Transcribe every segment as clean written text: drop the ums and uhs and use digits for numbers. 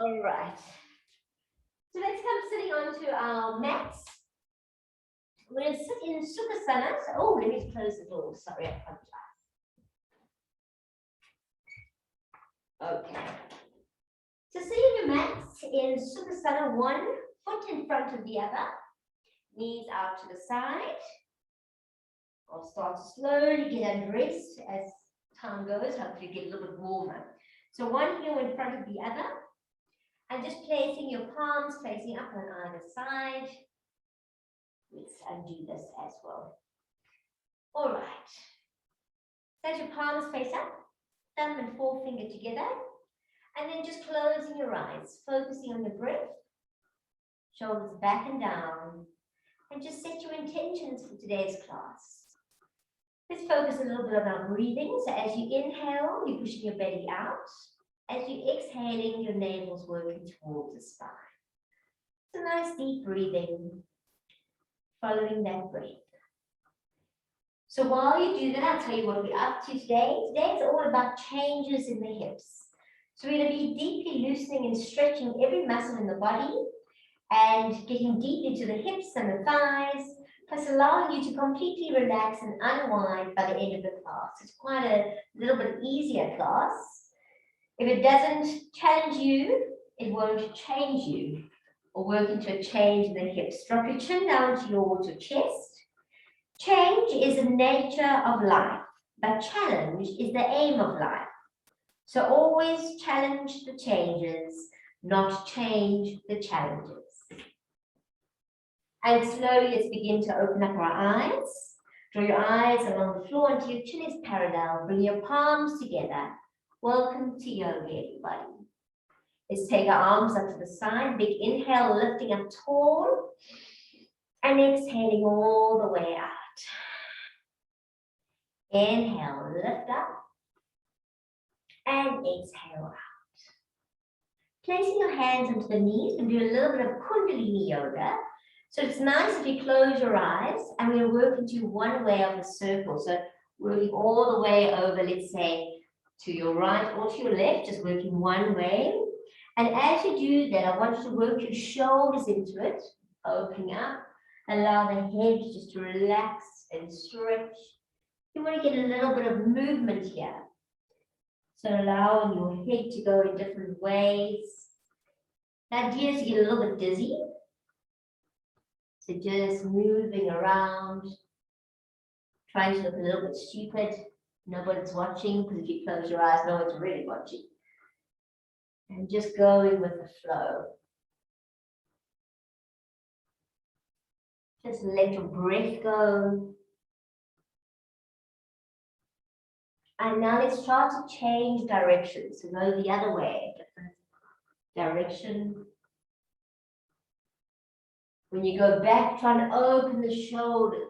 All right. So let's come sitting onto our mats. We're going to sit in Sukhasana. So, oh, let me close the door. Sorry, I apologize. Okay. So sit in your mats in Sukhasana, one foot in front of the other. Knees out to the side. I'll start to slowly get undressed as time goes. Hopefully get a little bit warmer. So one heel in front of the other. And just placing your palms facing up on either side. Let's undo this as well. All right. Set your palms face up, thumb and forefinger together. And then just closing your eyes, focusing on the breath. Shoulders back and down. And just set your intentions for today's class. Let's focus a little bit on our breathing. So as you inhale, you're pushing your belly out. As you're exhaling, your navel's working towards the spine. So nice deep breathing, following that breath. So while you do that, I'll tell you what we're up to today. Today is all about changes in the hips. So we're going to be deeply loosening and stretching every muscle in the body and getting deep into the hips and the thighs, plus allowing you to completely relax and unwind by the end of the class. It's quite a little bit easier class. If it doesn't challenge you, it won't change you or work into a change in the hips. Drop your chin down towards your chest. Change is the nature of life, but challenge is the aim of life. So always challenge the changes, not change the challenges. And slowly let's begin to open up our eyes. Draw your eyes along the floor until your chin is parallel. Bring your palms together. Welcome to yoga, everybody. Let's take our arms up to the side. Big inhale, lifting up tall. And exhaling all the way out. Inhale, lift up. And exhale out. Placing your hands into the knees and do a little bit of Kundalini yoga. So it's nice if you close your eyes and we'll work into one way of the circle. So working all the way over, let's say, to your right or to your left, just working one way. And as you do that, I want you to work your shoulders into it, opening up. Allow the head just to relax and stretch. You want to get a little bit of movement here. So allowing your head to go in different ways. The idea is to get a little bit dizzy. So just moving around, trying to look a little bit stupid. Nobody's watching, because if you close your eyes, no one's really watching. And just going with the flow. Just let your breath go. And now let's try to change direction. So go the other way, different direction. When you go back, try to open the shoulders.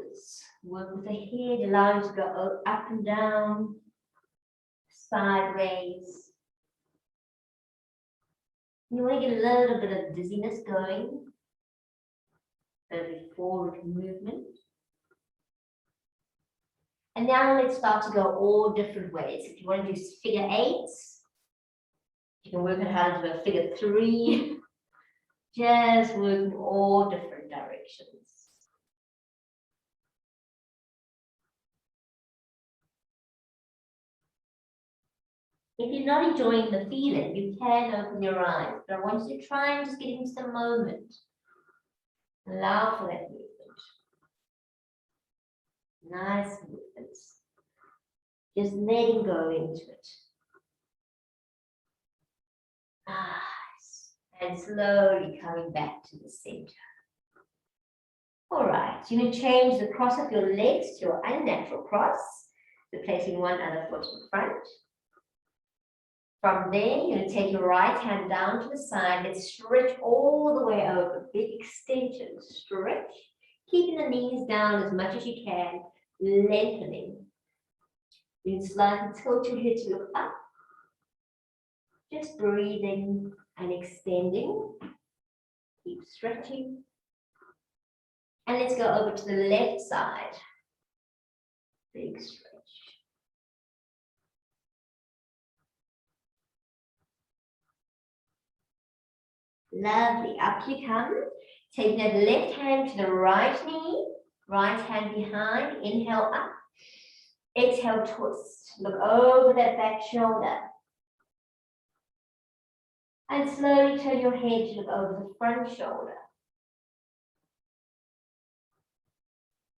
Work with the head, allow it to go up and down, sideways. You want to get a little bit of dizziness going. A forward movement. And now let's start to go all different ways. If you want to do figure eights, you can work out how to do a figure three. Just work in all different directions. If you're not enjoying the feeling, you can open your eyes, but I want you to try and just get into the moment. Allow for that movement. Nice movements. Just letting go into it. Nice. And slowly coming back to the center. All right, you're going to change the cross of your legs to your unnatural cross. So placing one other foot in front. From there, you're going to take your right hand down to the side. Let's stretch all the way over. Big extension. Stretch. Keeping the knees down as much as you can. Lengthening. You can slightly tilt your head to look up. Just breathing and extending. Keep stretching. And let's go over to the left side. Big stretch. Lovely. Up you come. Taking that left hand to the right knee, right hand behind. Inhale up. Exhale, twist. Look over that back shoulder. And slowly turn your head to look over the front shoulder.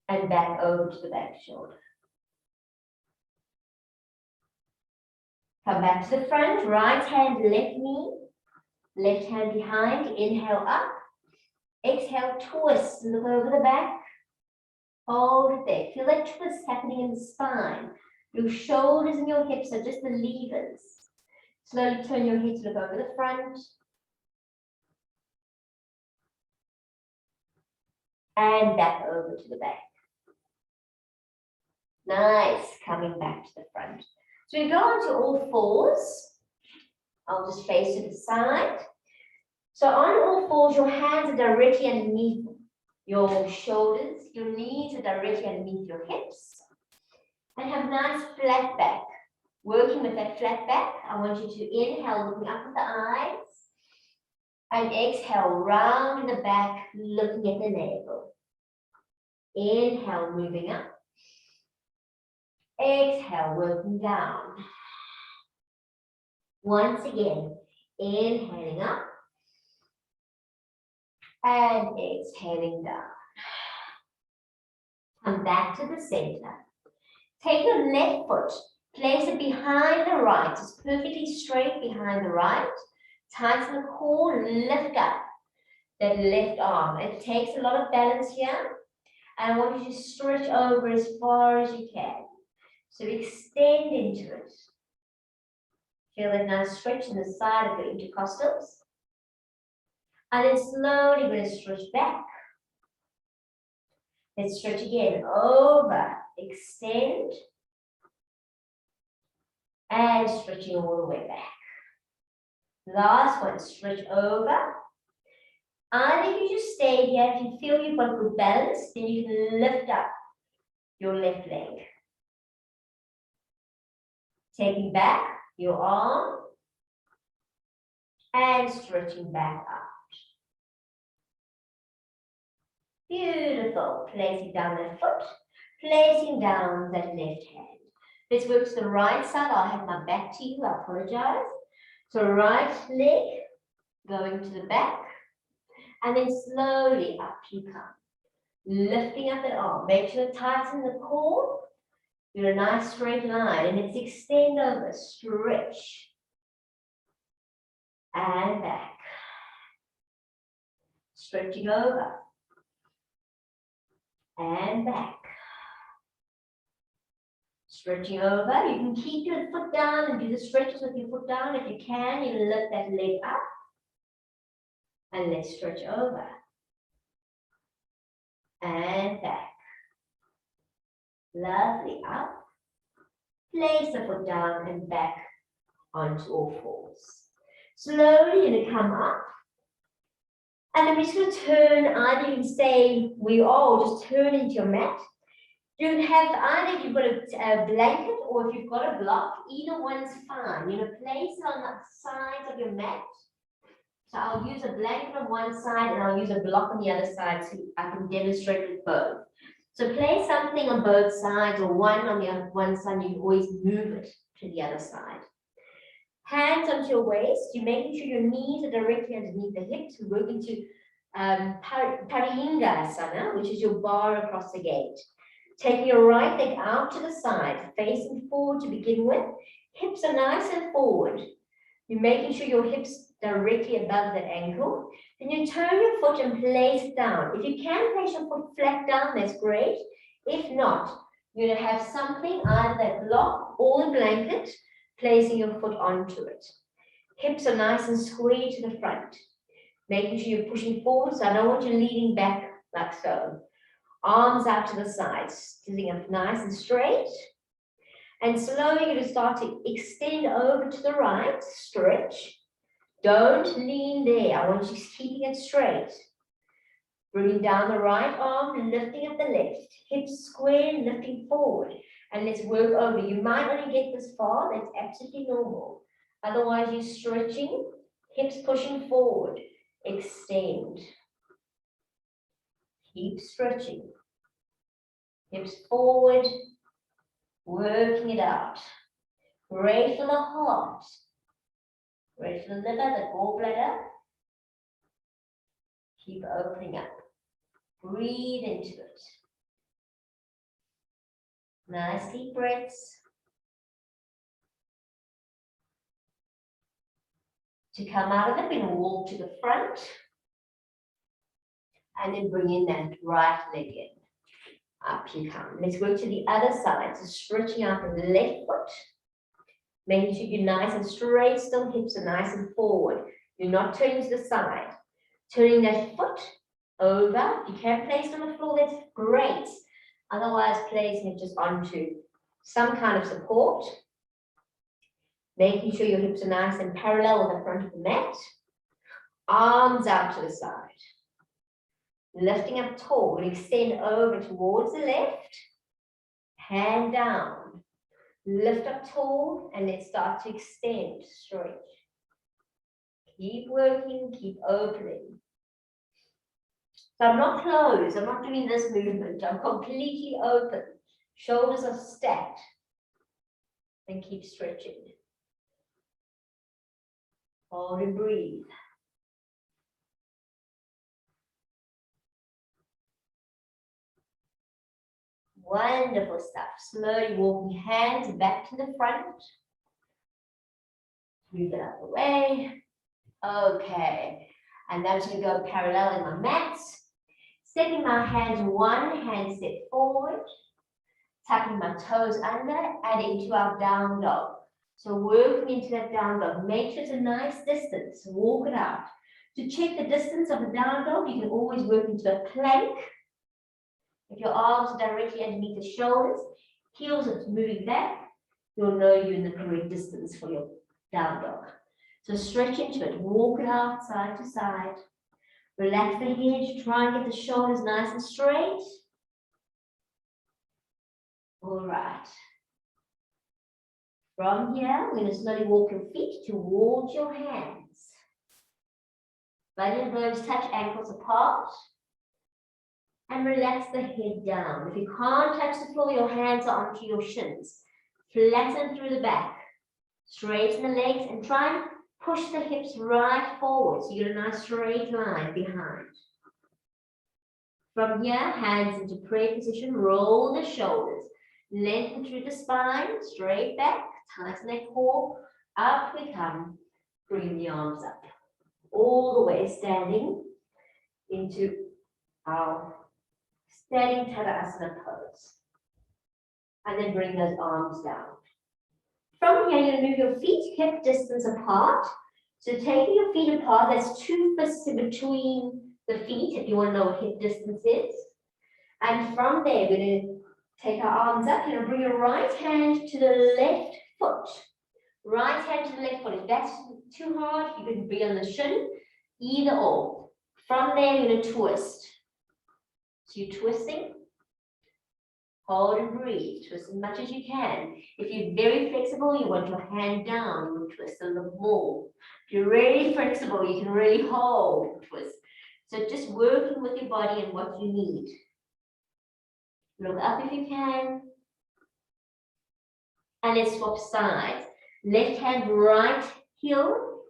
And back over to the back shoulder. Come back to the front, right hand, left knee, left hand behind, inhale up, exhale, twist, look over the back, hold it there. Feel that twist happening in the spine. Your shoulders and your hips are just the levers. Slowly turn your head to look over the front. And back over to the back. Nice, coming back to the front. So we go onto all fours. I'll just face to the side. So on all fours, your hands are directly underneath your shoulders. Your knees are directly underneath your hips. And have nice flat back. Working with that flat back, I want you to inhale, looking up at the eyes. And exhale, round in the back, looking at the navel. Inhale, moving up. Exhale, working down. Once again, inhaling up. And exhaling down. Come back to the center. Take your left foot, place it behind the right. It's perfectly straight behind the right. Tighten the core, lift up that left arm. It takes a lot of balance here. And I want you to stretch over as far as you can. So extend into it. Feel that nice stretch in the side of the intercostals. And then slowly we're going to stretch back. Let's stretch again. Over, extend. And stretching all the way back. Last one, stretch over. And if you just stay here, if you feel you've got good balance, then you can lift up your left leg. Taking back your arm and stretching back up. Beautiful. Placing down that foot, placing down that left hand. Let's work to the right side. I'll have my back to you. I apologize. So right leg going to the back. And then slowly up you come. Lifting up that arm. Make sure to tighten the core. Do a nice straight line. And let's extend over. Stretch. And back. Stretching over. And back. Stretching over. You can keep your foot down and do the stretches with your foot down. If you can, you lift that leg up. And let's stretch over. And back. Lovely. Up. Place the foot down and back onto all fours. Slowly you're going to come up. And then we're just going to turn. Either you can stay where you are or just turn into your mat. You can have either if you've got a blanket or if you've got a block, either one's fine. You're going to place it on the sides of your mat. So I'll use a blanket on one side and I'll use a block on the other side so I can demonstrate with both. So place something on both sides or one on the other one side, you can always move it to the other side. Hands onto your waist, you're making sure your knees are directly underneath the hips. We're working to Paringasana, which is your bar across the gate. Taking your right leg out to the side, facing forward to begin with. Hips are nice and forward. You're making sure your hips directly above the ankle. Then you turn your foot and place it down. If you can place your foot flat down, that's great. If not, you're going to have something, either that block or the blanket, placing your foot onto it. Hips are nice and square to the front. Making sure you're pushing forward, so I don't want you leaning back like so. Arms out to the sides, sitting up nice and straight. And slowly you're going to start to extend over to the right, stretch. Don't lean there. I want you keeping it straight. Bringing down the right arm, lifting up the left. Hips square, lifting forward. And let's work over. You might only get this far. That's absolutely normal. Otherwise, you're stretching, hips pushing forward. extend. Keep stretching. Hips forward, working it out. Great for the heart. Great for the liver, the gallbladder. Keep opening up. Breathe into it. Nice deep breaths. To come out of it, we're going to walk to the front. And then bring in that right leg in. Up you come. Let's go to the other side. So stretching out the left foot. Making sure you're nice and straight, still hips are nice and forward. You're not turning to the side. Turning that foot over. If you can place it on the floor, that's great. Otherwise, placing it just onto some kind of support. Making sure your hips are nice and parallel with the front of the mat. Arms out to the side. Lifting up tall, we'll extend over towards the left. Hand down. Lift up tall and let's start to extend, stretch. Keep working, keep opening. So I'm not closed, I'm not doing this movement, I'm completely open. Shoulders are stacked. And keep stretching. Hold and breathe. Wonderful stuff. Slowly walking hands back to the front. Move it out of the way. Okay. And now I'm just going to go parallel in my mats. Stepping my hands one hand step forward. Tucking my toes under and into our down dog. So working into that down dog. Make sure it's a nice distance. Walk it out. To check the distance of the down dog, you can always work into a plank. If your arms are directly underneath the shoulders, heels are moving back, you'll know you're in the correct distance for your down dog. So stretch into it, walk it out side to side. Relax the head, try and get the shoulders nice and straight. All right. From here, we're going to slowly walk your feet towards your hands. Belly and bones touch ankles apart. And relax the head down. If you can't touch the floor, your hands are onto your shins. Flatten through the back. Straighten the legs and try and push the hips right forward so you get a nice straight line behind. From here, hands into prayer position, roll the shoulders. Lengthen through the spine, straight back, tighten that core. Up we come. Bring the arms up. All the way standing into our standing Tadasana pose. And then bring those arms down. From here, you're going to move your feet hip distance apart. So taking your feet apart, that's 2 fists in between the feet, if you want to know what hip distance is. And from there, we're going to take our arms up. You're going to bring your right hand to the left foot. Right hand to the left foot. If that's too hard, you can bring on the shin. Either or. From there, you're going to twist. So you're twisting, hold and breathe, twist as much as you can. If you're very flexible, you want your hand down, you will twist a little more. If you're really flexible, you can really hold and twist. So just working with your body and what you need. Look up if you can. And let's swap sides. Left hand, right heel,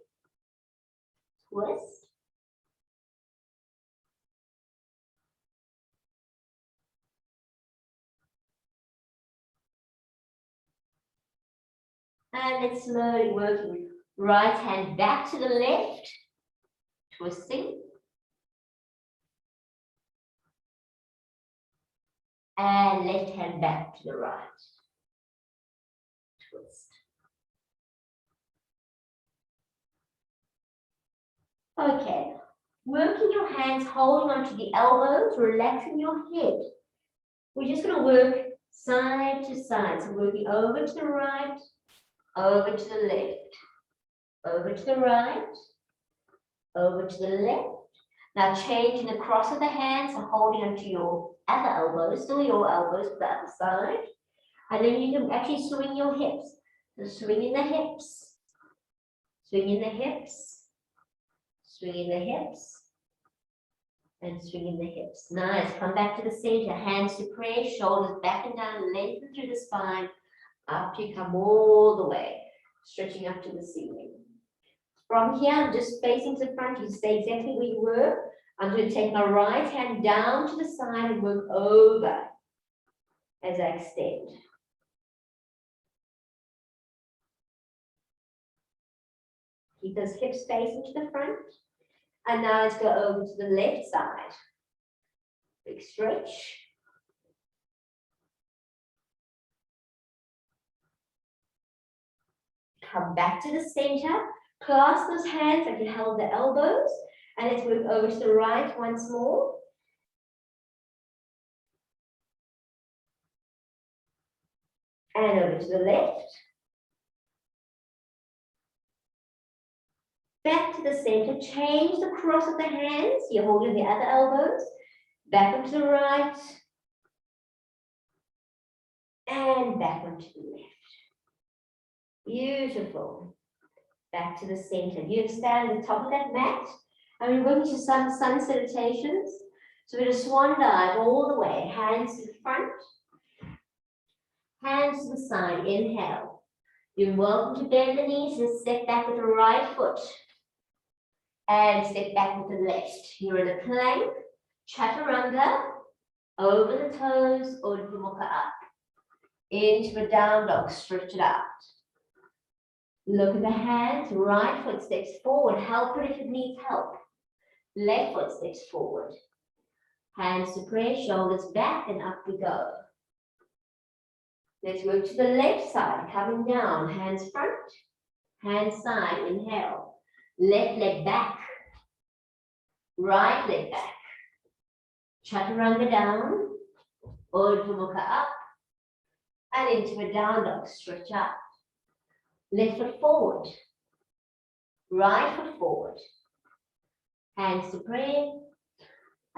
twist. And let's slowly working. Right hand back to the left, twisting. And left hand back to the right, twist. Okay, working your hands, holding onto the elbows, relaxing your head. We're just going to work side to side. So working over to the right, over to the left, over to the right, over to the left. Now changing the cross of the hands and holding onto your other elbows, still your elbows to the other side. And then you can actually swing your hips. So swinging the hips, swinging the hips, Swinging the hips. And swinging the hips. Nice. Come back to the center. Hands to prayer. Shoulders back and down. Lengthen through the spine. Up you come all the way. Stretching up to the ceiling. From here, I'm just facing to the front. You stay exactly where you were. I'm going to take my right hand down to the side and work over as I extend. Keep those hips facing to the front. And now let's go over to the left side. Big stretch. Come back to the center. Clasp those hands like you held the elbows. And let's move over to the right once more. And over to the left. Back to the center. Change the cross of the hands. You're holding the other elbows. Back onto the right. And back onto the left. Beautiful. Back to the center. You stand at the top of that mat. And we're going to some sun salutations. So we're going to swan dive all the way. Hands to the front. Hands to the side. Inhale. You're welcome to bend the knees and step back with the right foot. And step back with the left. You're in a plank. Chaturanga. Over the toes. Urdhva Mukha up. Into a down dog. Stretch it out. Look at the hands. Right foot steps forward. Help it if it needs help. Left foot steps forward. Hands to prayer. Shoulders back and up we go. Let's work to the left side. Coming down. Hands front. Hands side. Inhale. Left leg back. Right leg back. Chaturanga down. Urdhva Mukha up. And into a down dog. Stretch out. Left foot forward. Right foot forward. Hands to prayer.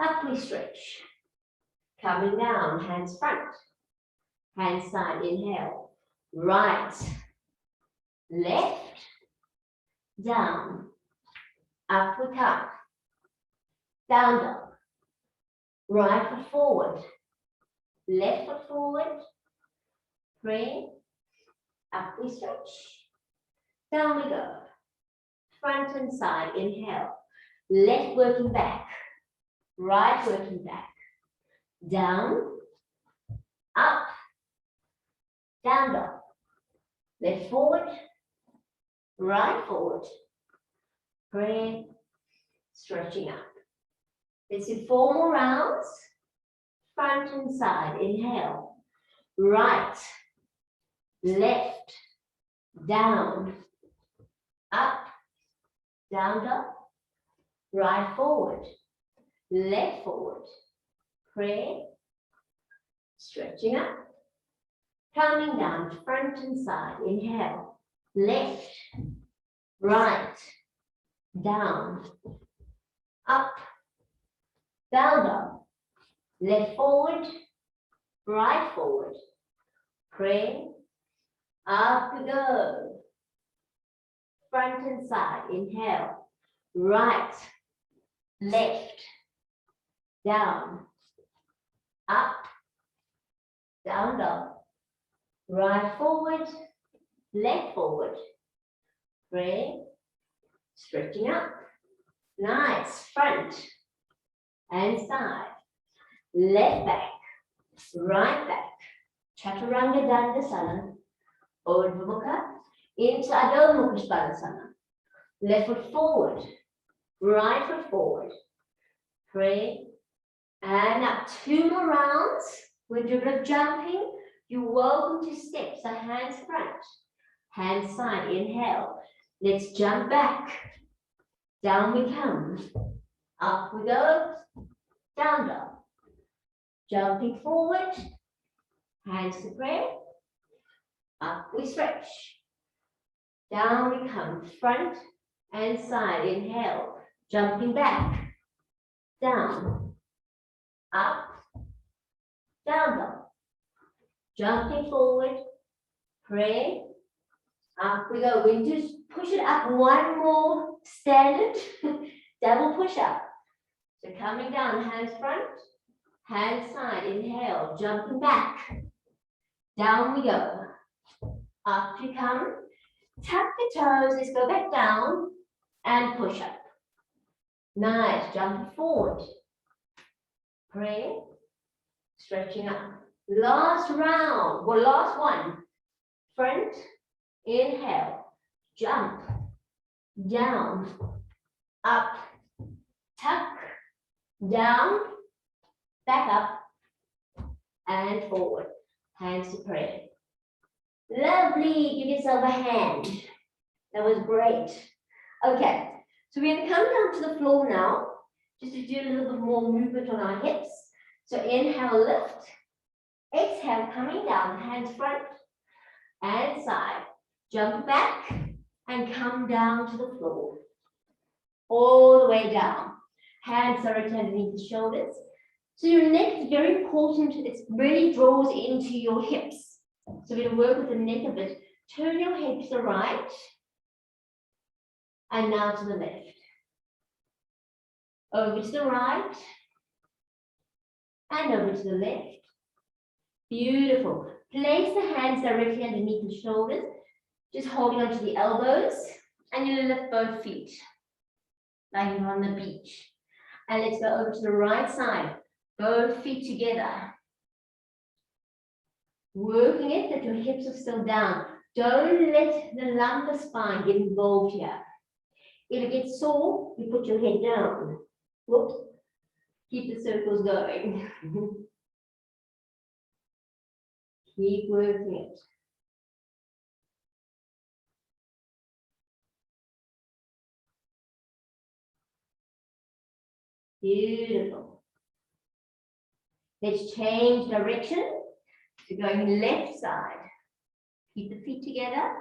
Up we stretch. Coming down. Hands front. Hands side. Inhale. Right. Left. Down. Up we come. Down dog. Right foot forward. Left foot forward. Pray. Up we stretch. Down we go. Front and side. Inhale. Left working back. Right working back. Down. Up. Down dog. Left forward. Right forward. Pray. Stretching up. Let's do 4 more rounds. Front and side. Inhale. Right. Left. Down. Up. Down dog. Right forward. Left forward. Pray. Stretching up. Coming down. Front and side. Inhale. Left. Right. Down. Up. Down dog. Left forward. Right forward. Pray. Up we go. Front and side. Inhale. Right. Left. Down. Up. Down dog. Right forward. Left forward. Pray. Stretching up. Nice. Front and side. Left back. Right back. Chaturanga Dandasana. Urdhva Mukha. Into Adho Mukha Svanasana. Left foot forward. Right foot forward. Pray. And up 2 more rounds. We'll do a bit of jumping. You're welcome to step. So hands front. Hands side. Inhale. Let's jump back. Down we come. Up we go. Down dog. Jumping forward. Hands to prayer. Up we stretch. Down we come. Front and side. Inhale. Jumping back. Down. Up. Down dog. Jumping forward. Pray. Up we go. We just push it up 1 more standard. double push-up. So coming down, hands front, hands side, inhale, jumping back. Down we go. Up you come. Tap the toes, let's go back down and push up. Nice, jumping forward. Pray, stretching up. Last round, well, last one. Front, inhale, jump, down, up, tuck, down, back up, and forward. Hands to prayer. Lovely, give yourself a hand. That was great. Okay, so we're going to come down to the floor now, just to do a little bit more movement on our hips. So inhale, lift. Exhale, coming down, hands front and side. Jump back and come down to the floor. All the way down. Hands directly underneath the shoulders. So your neck is very important. It really draws into your hips. So we're going to work with the neck a bit. Turn your head to the right. And now to the left. Over to the right. And over to the left. Beautiful. Place the hands directly underneath the shoulders. Just holding onto the elbows. And you lift both feet. Like you're on the beach. And let's go over to the right side. Both feet together. Working it that your hips are still down. Don't let the lumbar spine get involved here. If it gets sore, you put your head down. Whoops. Keep the circles going. Keep working it. Beautiful. Let's change direction. So going left side. Keep the feet together.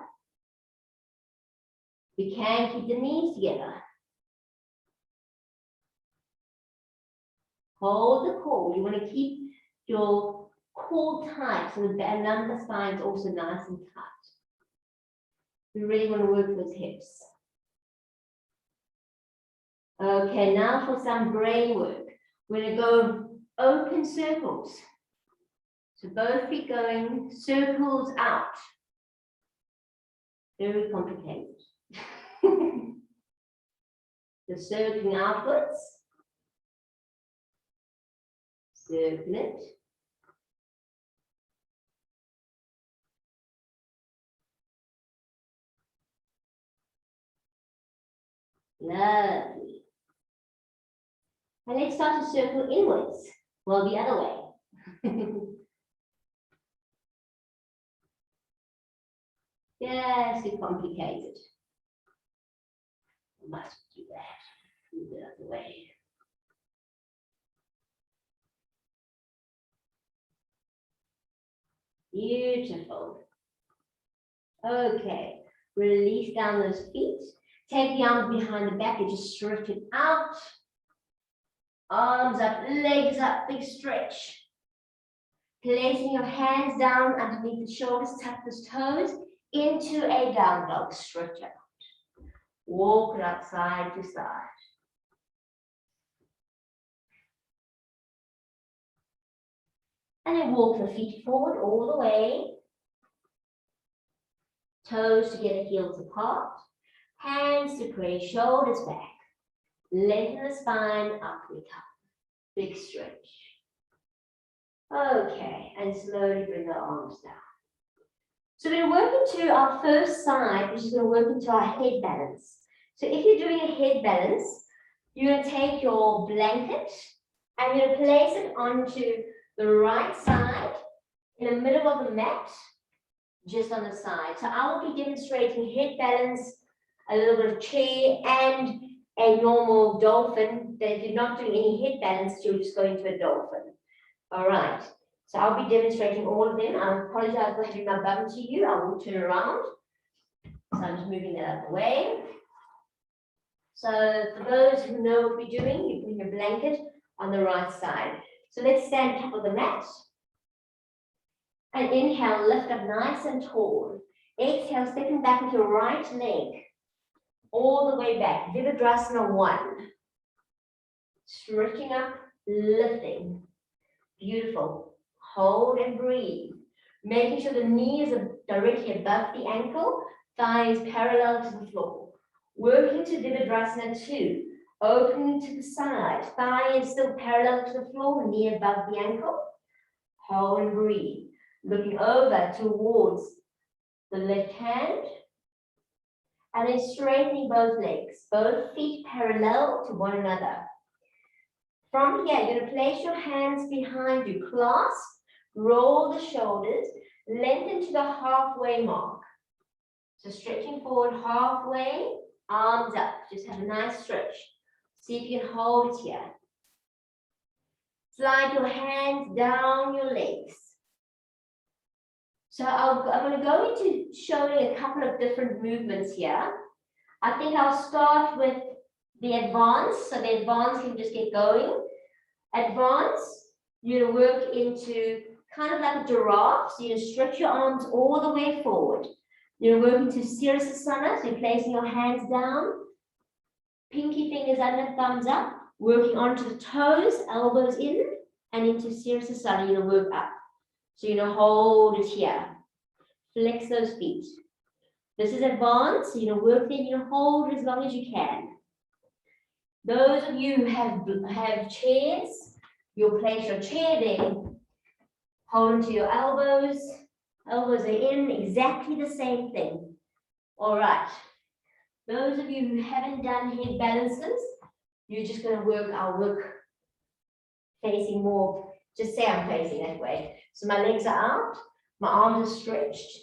We can keep the knees together. Hold the core. You want to keep your core tight so the lumbar spine is also nice and tight. We really want to work those hips. Okay, now for some brain work. We're going to go open circles. So both feet going circles out. Very complicated. The circling outwards. Circle it. Lovely. And let's start to circle inwards. Well, the other way. Yes, it's complicated. Must do that. Move it out the way. Beautiful. Okay, release down those feet. Take the arms behind the back and just stretch it out. Arms up, legs up, big stretch. Placing your hands down underneath the shoulders, tuck the toes into a down dog, stretch out. Walk it out side to side. And then walk the feet forward all the way. Toes together, heels apart. Hands to pray, shoulders back. Lengthen the spine, up we come. Big stretch. Okay, and slowly bring the arms down. So we're working to our first side, which is going to work into our head balance. So if you're doing a head balance, you're going to take your blanket and you're going to place it onto the right side in the middle of the mat, just on the side. So I will be demonstrating head balance, a little bit of chair, and a normal dolphin. That if you're not doing any head balance, you'll just go into a dolphin. All right. So I'll be demonstrating all of them. I apologize for having my bum to you. I will turn around. So I'm just moving that out of the way. So for those who know what we're doing, you put your blanket on the right side. So let's stand top of the mat. And inhale, lift up nice and tall. Exhale, stepping back with your right leg. All the way back. Virabhadrasana 1. Stretching up, lifting. Beautiful. Hold and breathe. Making sure the knees are directly above the ankle, thighs parallel to the floor. Working to Virabhadrasana 2. Opening to the side, thigh is still parallel to the floor, knee above the ankle. Hold and breathe. Looking over towards the left hand. And then straightening both legs, both feet parallel to one another. From here, you're going to place your hands behind you, clasp, roll the shoulders, lengthen to the halfway mark. So stretching forward halfway, arms up. Just have a nice stretch. See if you can hold it here. Slide your hands down your legs. So I'm going to go into showing a couple of different movements here. I think I'll start with the advance. So the advance can just get going. Advance, you're going to work into kind of like a giraffe. So you're going to stretch your arms all the way forward. You're working to Sirasasana. So you're placing your hands down. Pinky fingers under, thumbs up. Working onto the toes, elbows in, and into Sirasasana, you're going to work up. So you're going to hold it here. Flex those feet. This is advanced, so you're going to work there, you're going to hold it as long as you can. Those of you who have chairs, you'll place your chair there. Hold into your elbows. Elbows are in, exactly the same thing. All right. Those of you who haven't done head balances, you're just going to work, I'll work facing more, just say I'm facing that way. So my legs are out, my arms are stretched.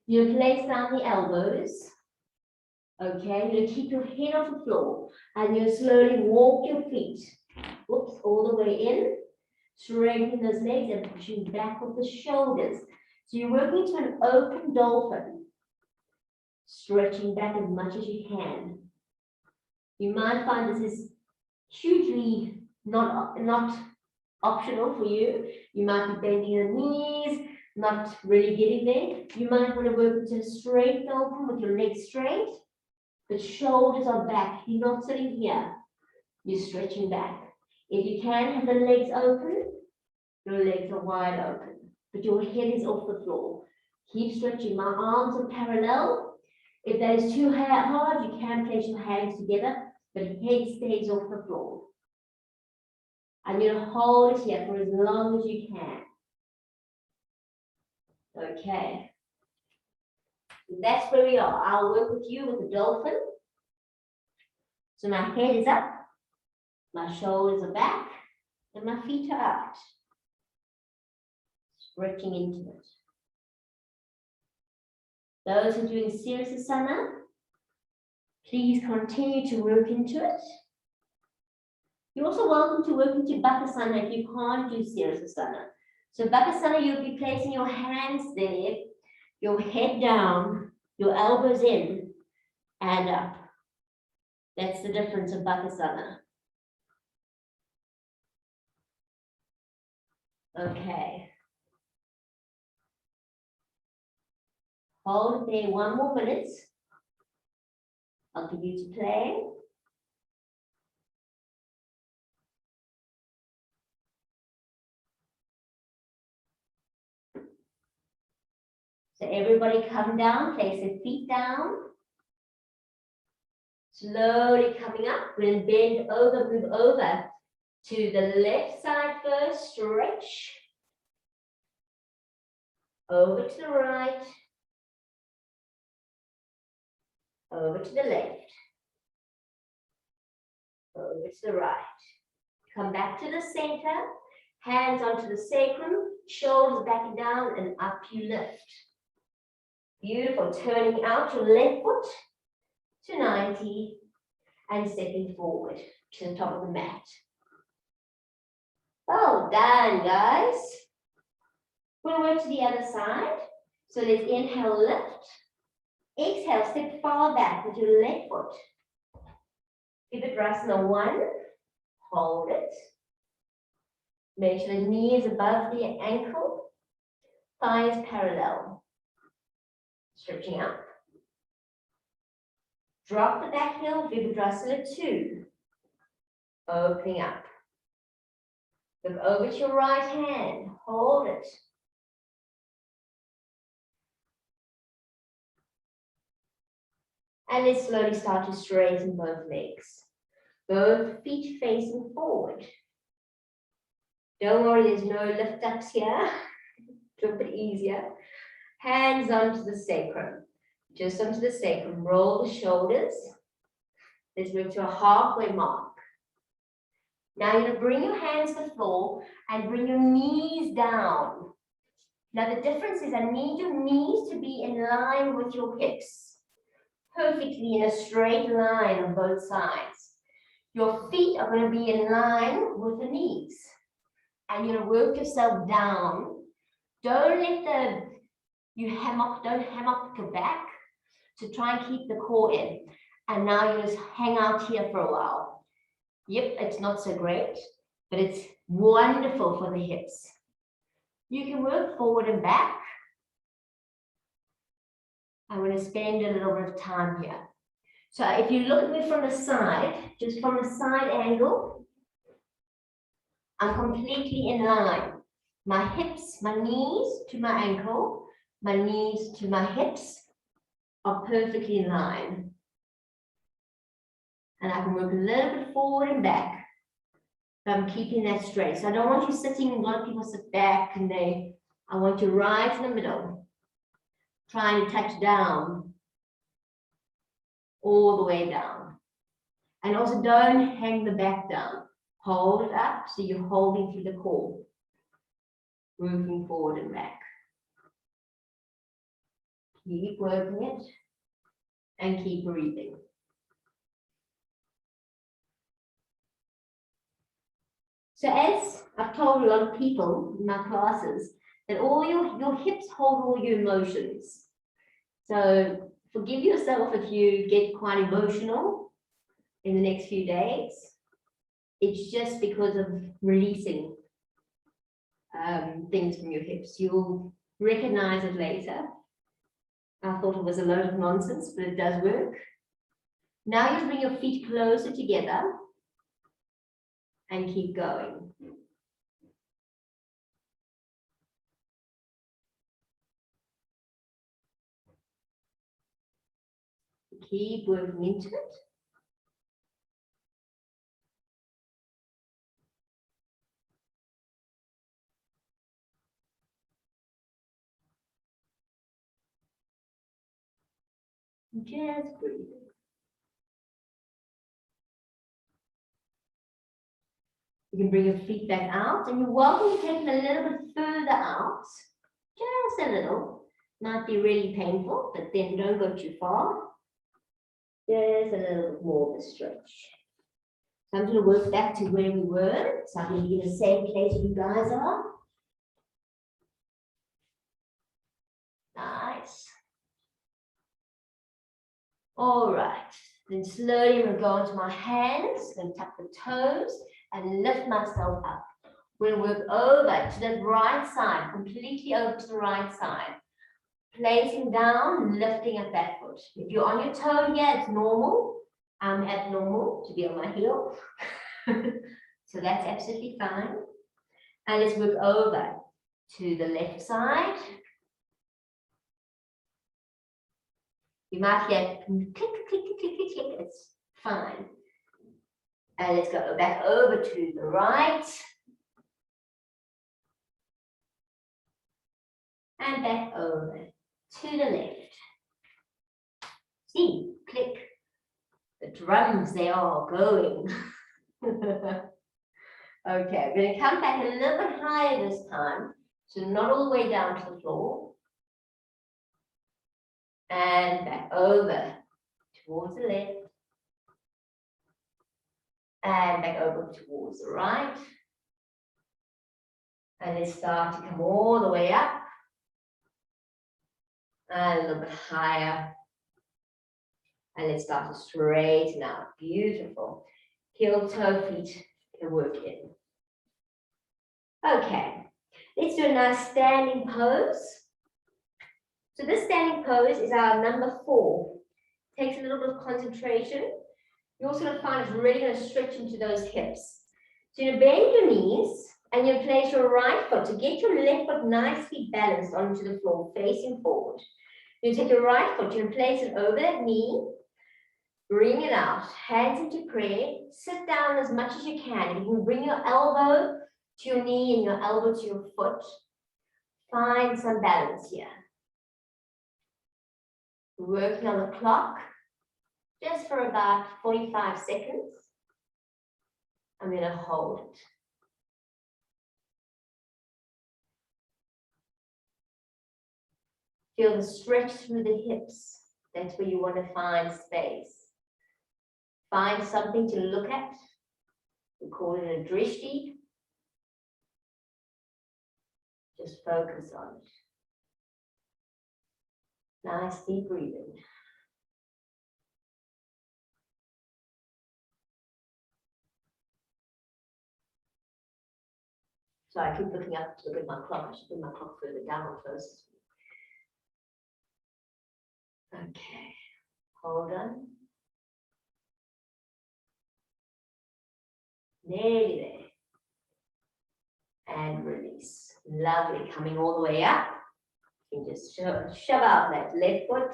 You place down the elbows. Okay, you keep your head off the floor and you slowly walk your feet. Oops, all the way in. Straightening those legs and pushing back with the shoulders. So you're working to an open dolphin. Stretching back as much as you can. You might find this is hugely not optional for you. You might be bending your knees, not really getting there. You might want to work into a straight dolphin with your legs straight. The shoulders are back. You're not sitting here. You're stretching back. If you can have the legs open, your legs are wide open. But your head is off the floor. Keep stretching. My arms are parallel. If that is too hard, you can place your hands together, but head stays off the floor. And you're going to hold it here for as long as you can. Okay. That's where we are. I'll work with you with the dolphin. So my head is up, my shoulders are back, and my feet are out. Stretching into it. Those who are doing Sirasasana, please continue to work into it. You're also welcome to work into Bakasana if you can't do Sirasasana. So Bakasana, you'll be placing your hands there, your head down, your elbows in, and up. That's the difference of Bakasana. Okay. Hold there 1 more minute. I'll give you to play. So everybody come down, place your feet down. Slowly coming up, we're going to bend over, move over to the left side first, stretch. Over to the right. Over to the left. Over to the right. Come back to the center, hands onto the sacrum, shoulders back and down, and up you lift. Beautiful, turning out your left foot to 90 and stepping forward to the top of the mat. Well done, guys. We'll work to the other side. So let's inhale, lift. Exhale, step far back with your left foot. Virabhadrasana 1, hold it. Make sure the knee is above the ankle, thighs parallel. Stretching up. Drop the back heel, Virabhadrasana 2. Opening up. Look over to your right hand. Hold it. And let's slowly start to straighten both legs. Both feet facing forward. Don't worry, there's no lift ups here. It's a bit easier. Hands onto the sacrum. Just onto the sacrum. Roll the shoulders. Let's move to a halfway mark. Now you're going to bring your hands to the floor and bring your knees down. Now the difference is I need your knees to be in line with your hips. Perfectly in a straight line on both sides. Your feet are going to be in line with the knees. And you're going to work yourself down. Don't let don't hammock your back. So try and keep the core in. And now you just hang out here for a while. Yep, it's not so great, but it's wonderful for the hips. You can work forward and back. I'm going to spend a little bit of time here. So if you look at me from the side, just from the side angle, I'm completely in line. My hips, my knees to my ankle, my knees to my hips are perfectly in line. And I can work a little bit forward and back. But I'm keeping that straight. So I don't want you sitting, a lot of people sit back and I want you right in the middle. Trying to touch down. All the way down. And also don't hang the back down. Hold it up so you're holding through the core. Moving forward and back. Keep working it and keep breathing. So as I've told a lot of people in my classes, that all your hips hold all your emotions. So forgive yourself if you get quite emotional in the next few days. It's just because of releasing things from your hips. You'll recognize it later. I thought it was a load of nonsense, but it does work. Now you bring your feet closer together and keep going. Keep working into it. Just breathe. You can bring your feet back out, and you're welcome to take them a little bit further out. Just a little. Might be really painful, but then don't go too far. Just a little bit more of a stretch. So I'm going to work back to where we were. So I'm going to be in the same place you guys are. Nice. All right. Then slowly I'm going to go onto my hands, then tap the toes and lift myself up. We'll work over to the right side, completely over to the right side. Placing down, lifting up that foot. If you're on your toe here, it's normal. I'm abnormal to be on my heel. So that's absolutely fine. And let's work over to the left side. You might hear click, click, click, click, click, click. It's fine. And let's go back over to the right. And back over to the left. See, click. The drums, they are going. Okay, we're going to come back a little bit higher this time. So not all the way down to the floor. And back over towards the left. And back over towards the right. And let's start to come all the way up. And a little bit higher. And let's start to straighten out. Beautiful. Heel toe feet can work in. Okay, let's do a nice standing pose. So this standing pose is our number 4. Takes a little bit of concentration. You're also going to find it's really going to stretch into those hips. So you're going to bend your knees and you place your right foot to get your left foot nicely balanced onto the floor, facing forward. You take your right foot, you place it over that knee, bring it out, hands into prayer, sit down as much as you can. You can bring your elbow to your knee and your elbow to your foot. Find some balance here. Working on the clock, just for about 45 seconds. I'm going to hold it. Feel the stretch through the hips. That's where you want to find space. Find something to look at. We call it a drishti. Just focus on it. Nice deep breathing. So I keep looking up to look at my clock. I should put my clock further down or closer. Okay, hold on. Nearly there. And release. Lovely, coming all the way up. You can just shove out that left foot.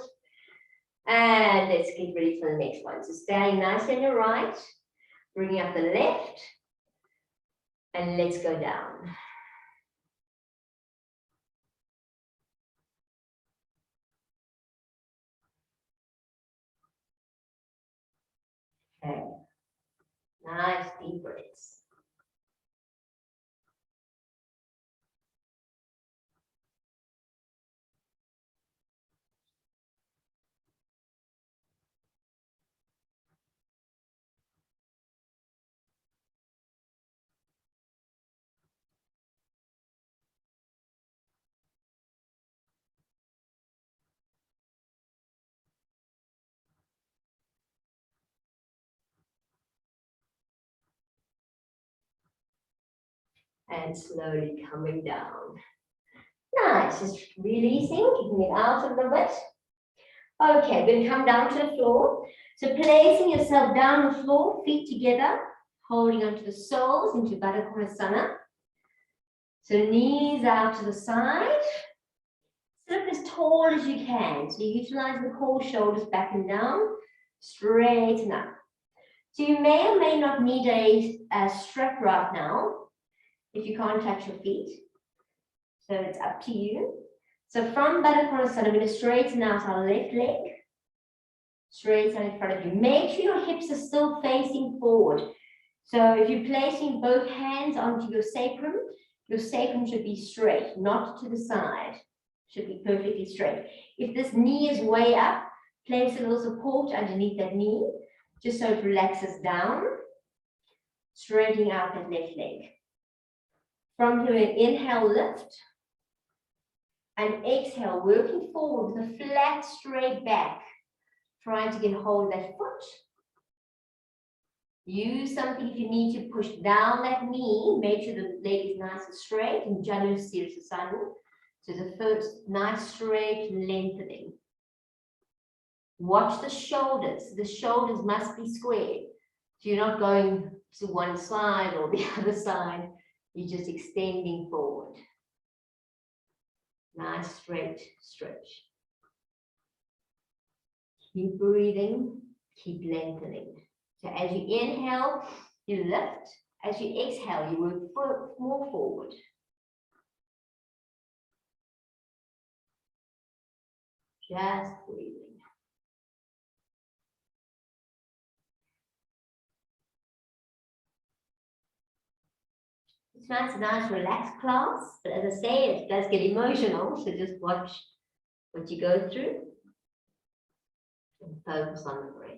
And let's get ready for the next one. So standing nicely on your right, bringing up the left, and let's go down. Okay. Nice deep breaths. And slowly coming down. Nice, just releasing, kicking it out a little bit. Okay, we're going to come down to the floor. So placing yourself down on the floor, feet together, holding onto the soles into Baddha Konasana. So knees out to the side. Sit up as tall as you can. So you utilize the core, shoulders back and down, straighten up. So you may or may not need a strap right now if you can't touch your feet. So it's up to you. So from Baddha Konasana, I'm going to straighten out our left leg. Straighten in front of you. Make sure your hips are still facing forward. So if you're placing both hands onto your sacrum should be straight, not to the side. Should be perfectly straight. If this knee is way up, place a little support underneath that knee, just so it relaxes down. Straightening out that left leg. From here, inhale, lift. And exhale, working forward with a flat, straight back. Trying to get hold of that foot. Use something if you need to push down that knee. Make sure the leg is nice and straight. And Janu Sirsasana. So the first nice straight lengthening. Watch the shoulders. The shoulders must be squared. So you're not going to one side or the other side. You're just extending forward. Nice straight stretch. Keep breathing, keep lengthening. So as you inhale, you lift. As you exhale, you work more forward. Just breathing. It's nice, relaxed class, but as I say, it does get emotional, so just watch what you go through and focus on the breath.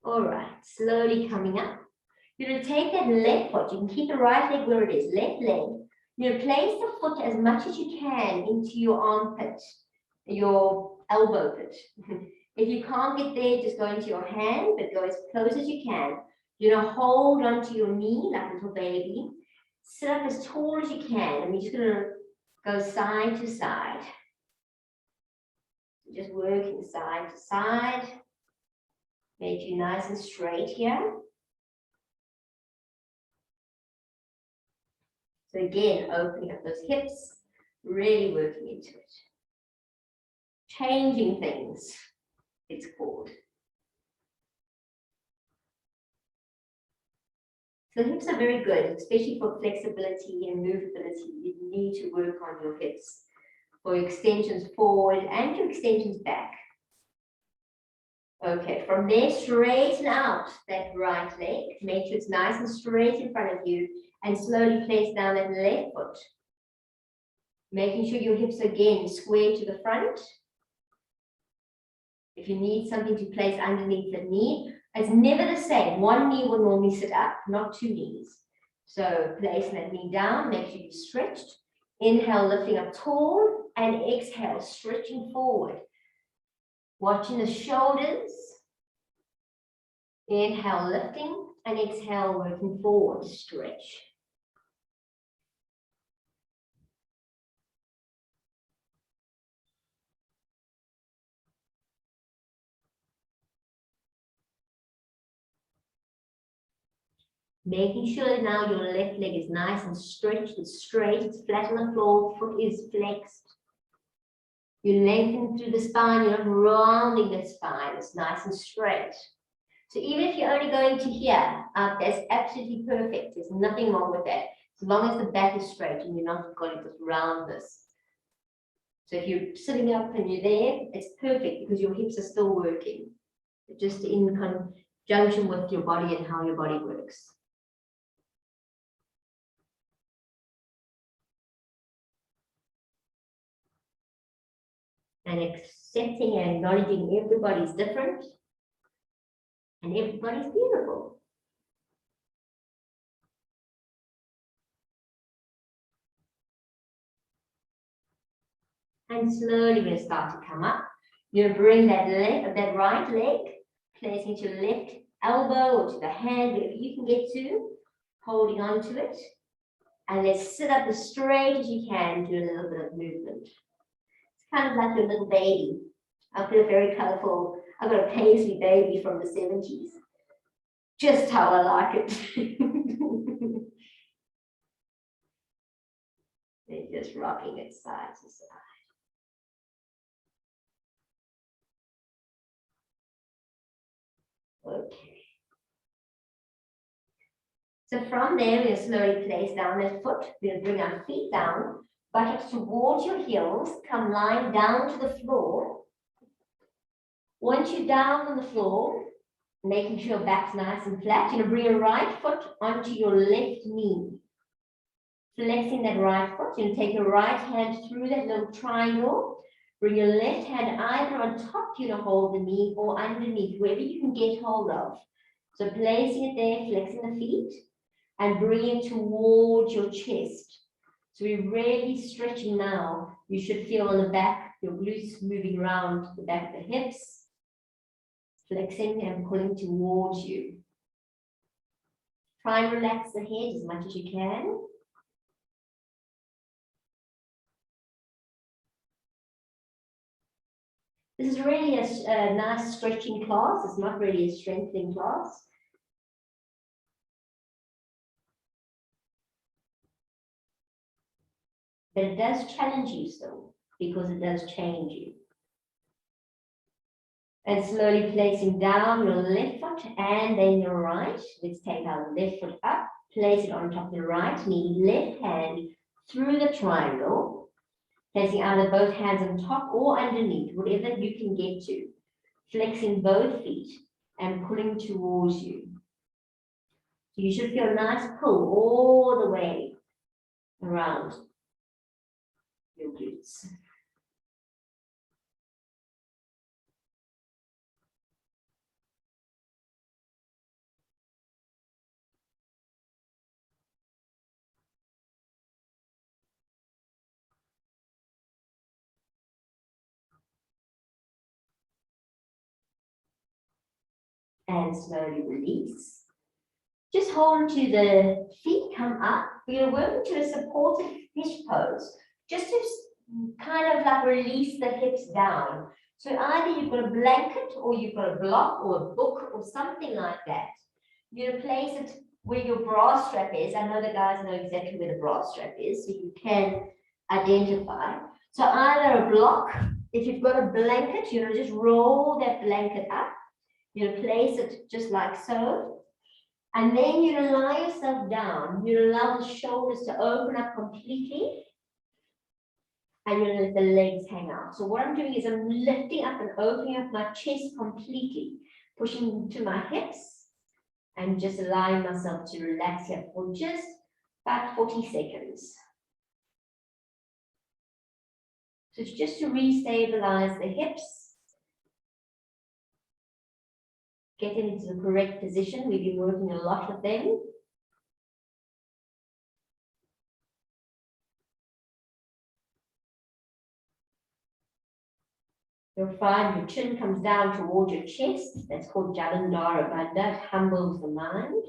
All right, slowly coming up. You're going to take that left foot. You can keep the right leg where it is, left leg. You're going to place the foot as much as you can into your armpit, your elbow pit. If you can't get there, just go into your hand, but go as close as you can. You're gonna hold onto your knee like a little baby. Sit up as tall as you can, and we're just gonna go side to side. Just working side to side. Make you nice and straight here. So again, opening up those hips, really working into it. Changing things, it's called. So the hips are very good, especially for flexibility and movability. You need to work on your hips for extensions forward and your extensions back. Okay, from there, straighten out that right leg. Make sure it's nice and straight in front of you, and slowly place down that left foot. Making sure your hips again square to the front. If you need something to place underneath the knee, it's never the same. One knee will normally sit up, not two knees. So placing that knee down, make sure you're stretched. Inhale, lifting up tall, and exhale, stretching forward. Watching the shoulders. Inhale, lifting, and exhale, working forward, stretch. Making sure that now your left leg is nice and stretched and straight, it's flat on the floor, foot is flexed. You lengthen through the spine, you're not rounding the spine, it's nice and straight. So even if you're only going to here, that's absolutely perfect. There's nothing wrong with that. As long as the back is straight and you're not going to round this. So if you're sitting up and you're there, it's perfect because your hips are still working. Just in conjunction with your body and how your body works. And accepting and acknowledging everybody's different and everybody's beautiful. And slowly we're going to start to come up. You're going to bring that right leg, placing to your left elbow or to the hand, wherever you can get to, holding on to it. And let's sit up as straight as you can, do a little bit of movement. It's kind of like your little baby. I feel very colorful. I've got a paisley baby from the 70s. Just how I like it. They're just rocking it side to side. Okay. So from there, we're going to slowly place down that foot. We're going to bring our feet down, buttocks towards your heels, come lying down to the floor. Once you're down on the floor, making sure your back's nice and flat, you're going to bring your right foot onto your left knee. Flexing that right foot, you're going to take your right hand through that little triangle. Bring your left hand either on top, you're going to hold the knee, or underneath, wherever you can get hold of. So placing it there, flexing the feet, and bring it towards your chest. So we're really stretching now. You should feel on the back, your glutes moving around the back of the hips, flexing and pulling towards you. Try and relax the head as much as you can. This is really a nice stretching class. It's not really a strengthening class. But it does challenge you still, because it does change you. And slowly placing down your left foot and then your right. Let's take our left foot up, place it on top of the right knee, left hand through the triangle, placing either both hands on top or underneath, whatever you can get to. Flexing both feet and pulling towards you. So you should feel a nice pull all the way around your glutes. And slowly release. Just hold to the feet, come up. We're going to work into a supported fish pose, just to kind of like release the hips down. So either you've got a blanket or you've got a block or a book or something like that. You're going to place it where your bra strap is. I know the guys know exactly where the bra strap is, so you can identify. So either a block, if you've got a blanket, you're going to just roll that blanket up. You're going to place it just like so. And then you're going to lie yourself down. You're going to allow the shoulders to open up completely. And you're going to let the legs hang out. So what I'm doing is I'm lifting up and opening up my chest completely, pushing to my hips, and just allowing myself to relax here for just about 40 seconds. So it's just to re-stabilize the hips. Get them into the correct position. We've been working a lot with them. You'll find your chin comes down towards your chest. That's called Jalandhara Bandha. It humbles the mind.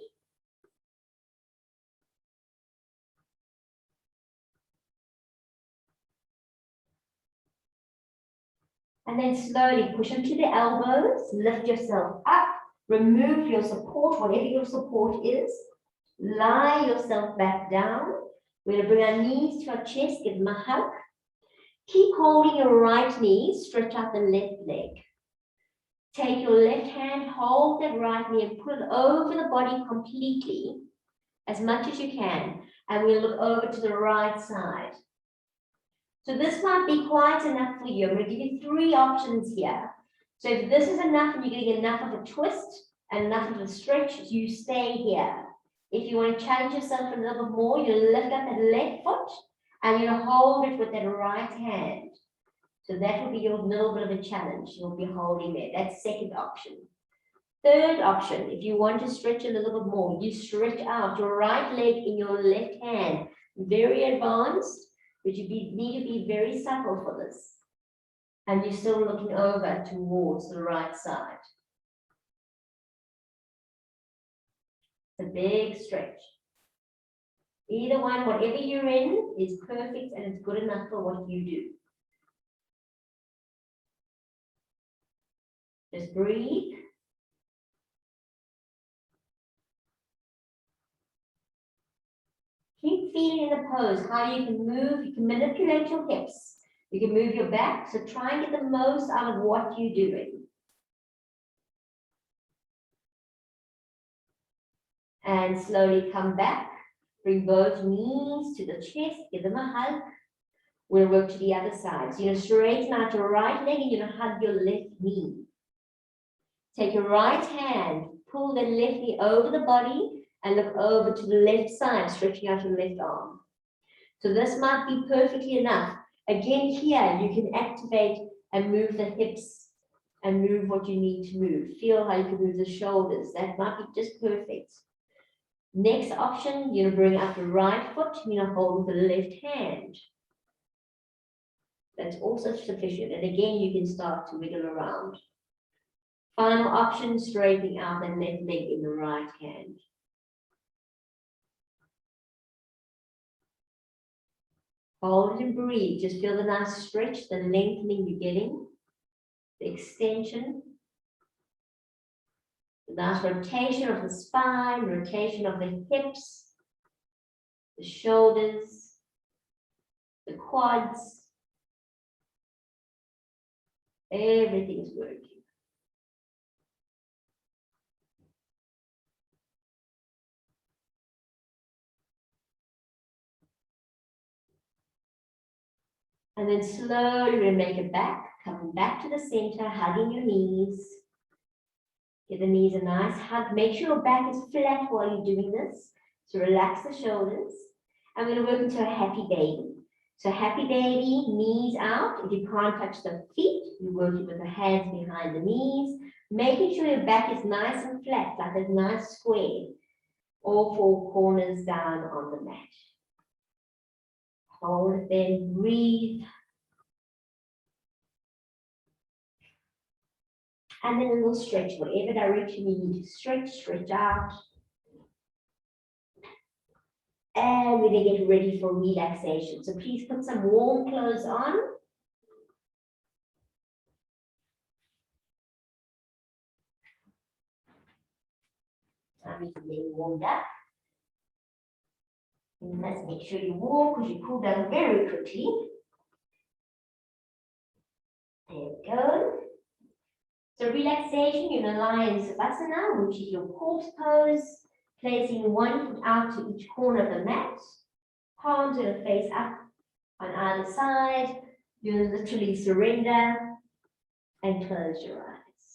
And then slowly push into the elbows. Lift yourself up. Remove your support, whatever your support is. Lie yourself back down. We're going to bring our knees to our chest, give them a hug. Keep holding your right knee, stretch out the left leg. Take your left hand, hold that right knee and pull it over the body completely, as much as you can. And we'll look over to the right side. So this might be quite enough for you. I'm going to give you 3 options here. So if this is enough and you're getting enough of a twist and enough of a stretch, you stay here. If you want to challenge yourself a little bit more, you lift up that left foot and you hold it with that right hand. So that will be your little bit of a challenge. You'll be holding there. That's second option. Third option, if you want to stretch a little bit more, you stretch out your right leg in your left hand. Very advanced, but you need to be very subtle for this. And you're still looking over towards the right side. It's a big stretch. Either one, whatever you're in, is perfect and it's good enough for what you do. Just breathe. Keep feeling in the pose, how you can move, you can manipulate your hips. You can move your back, so try and get the most out of what you're doing. And slowly come back. Bring both knees to the chest, give them a hug. We'll work to the other side. So you're going to straighten out your right leg and you're going to hug your left knee. Take your right hand, pull the left knee over the body and look over to the left side, stretching out your left arm. So this might be perfectly enough. Again, here you can activate and move the hips and move what you need to move. Feel how you can move the shoulders. That might be just perfect. Next option, you're going to bring up the right foot, you're going to hold the left hand. That's also sufficient. And again, you can start to wiggle around. Final option, straightening out the left leg in the right hand. Hold and breathe. Just feel the nice stretch, the lengthening you're getting, the extension, the nice rotation of the spine, rotation of the hips, the shoulders, the quads. Everything's working. And then slowly we'll make it back, coming back to the center, hugging your knees. Give the knees a nice hug. Make sure your back is flat while you're doing this. So relax the shoulders. I'm going to work into a happy baby. So happy baby, knees out. If you can't touch the feet, you're working with the hands behind the knees. Making sure your back is nice and flat, like a nice square. All 4 corners down on the mat. Hold it then, breathe. And then a little stretch, whatever direction you need to stretch, stretch out. And we're going to get ready for relaxation. So please put some warm clothes on. Time is getting warmed up. You must make sure you warm because you cool down very quickly. There we go. So relaxation, you're going to lie in Savasana, which is your corpse pose, placing one foot out to each corner of the mat. Palms going to face up on either side. You literally surrender and close your eyes.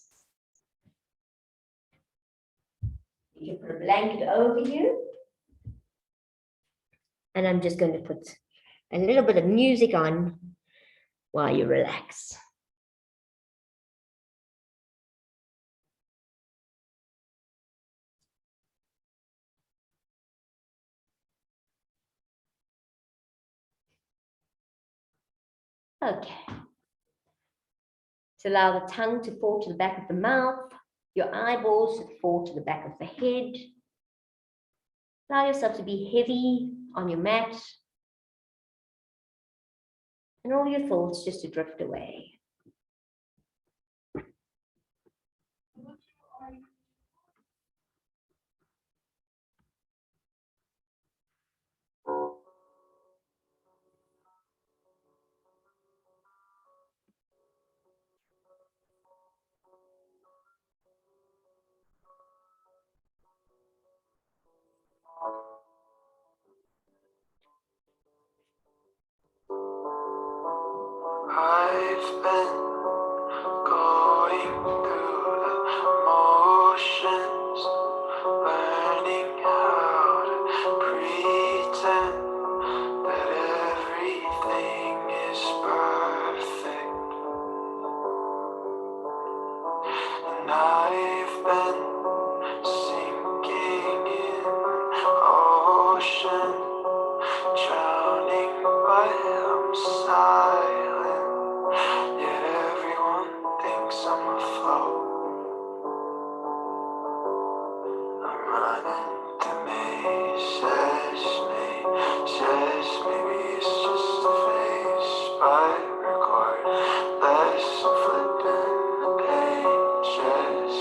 You can put a blanket over you. And I'm just going to put a little bit of music on while you relax. Okay. To allow the tongue to fall to the back of the mouth, your eyeballs to fall to the back of the head. Allow yourself to be heavy on your mat. And all your thoughts just to drift away. I've been going through the motions, learning how to pretend that everything is perfect. And I've been sinking in the ocean, drowning but I'm silent. Yet everyone thinks I'm afloat. I'm running to says maybe it's just a phase. But record less, I'm flipping the pages.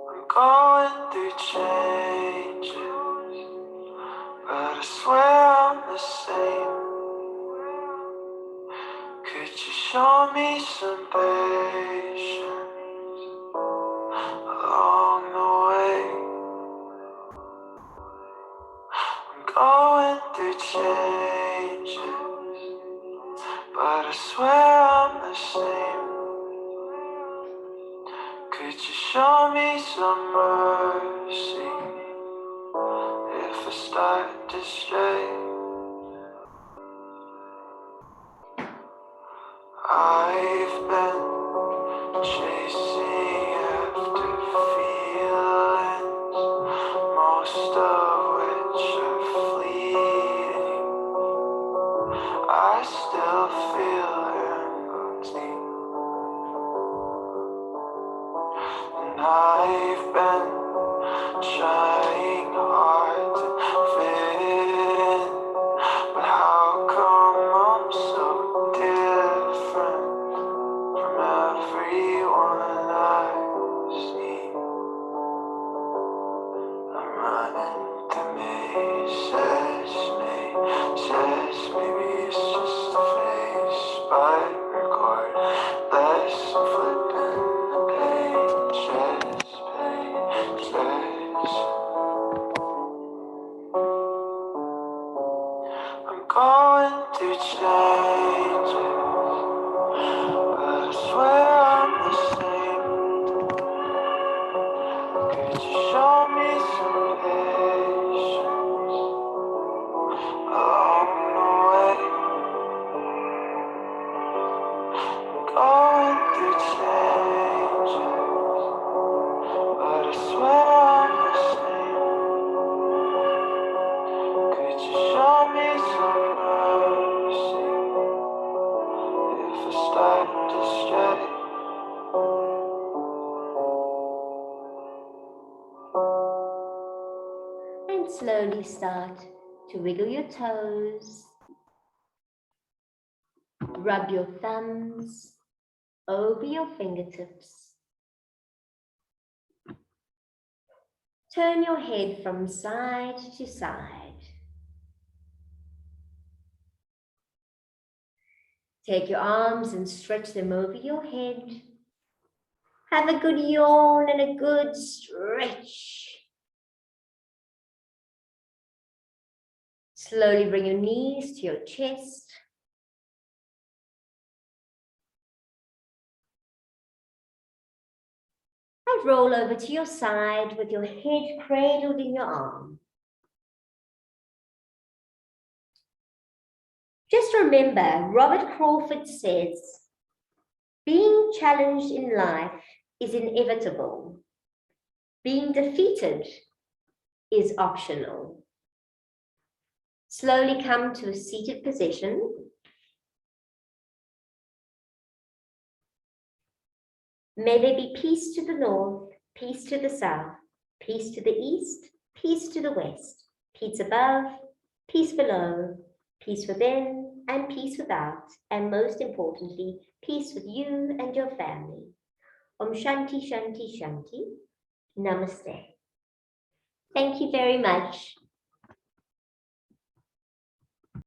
I'm going through changes, but I swear I'm the same. Could you show me some patience along the way? I'm going through changes, but I swear I'm the same. Could you show me some mercy if I start to stray? I've been chasing after feelings, most of which are fleeting. I still feel empty, and I've been trying hard to fit in, but how come I'm so different from everyone I see? I'm running to says maybe it's just a phase. But record less, I'm flipping the pages. I'm going through changes, but I swear I'm the same. Could you show me some patience along the way? Going through changes, but I swear I'm the same. Could you show me some mercy start to stray. And slowly start to wiggle your toes. Rub your thumbs over your fingertips. Turn your head from side to side. Take your arms and stretch them over your head. Have a good yawn and a good stretch. Slowly bring your knees to your chest. And roll over to your side with your head cradled in your arm. Just remember, Robert Crawford says, being challenged in life is inevitable. Being defeated is optional. Slowly come to a seated position. May there be peace to the north, peace to the south, peace to the east, peace to the west, peace above, peace below, peace within and peace without, and most importantly, peace with you and your family. Om Shanti, Shanti, Shanti. Namaste. Thank you very much.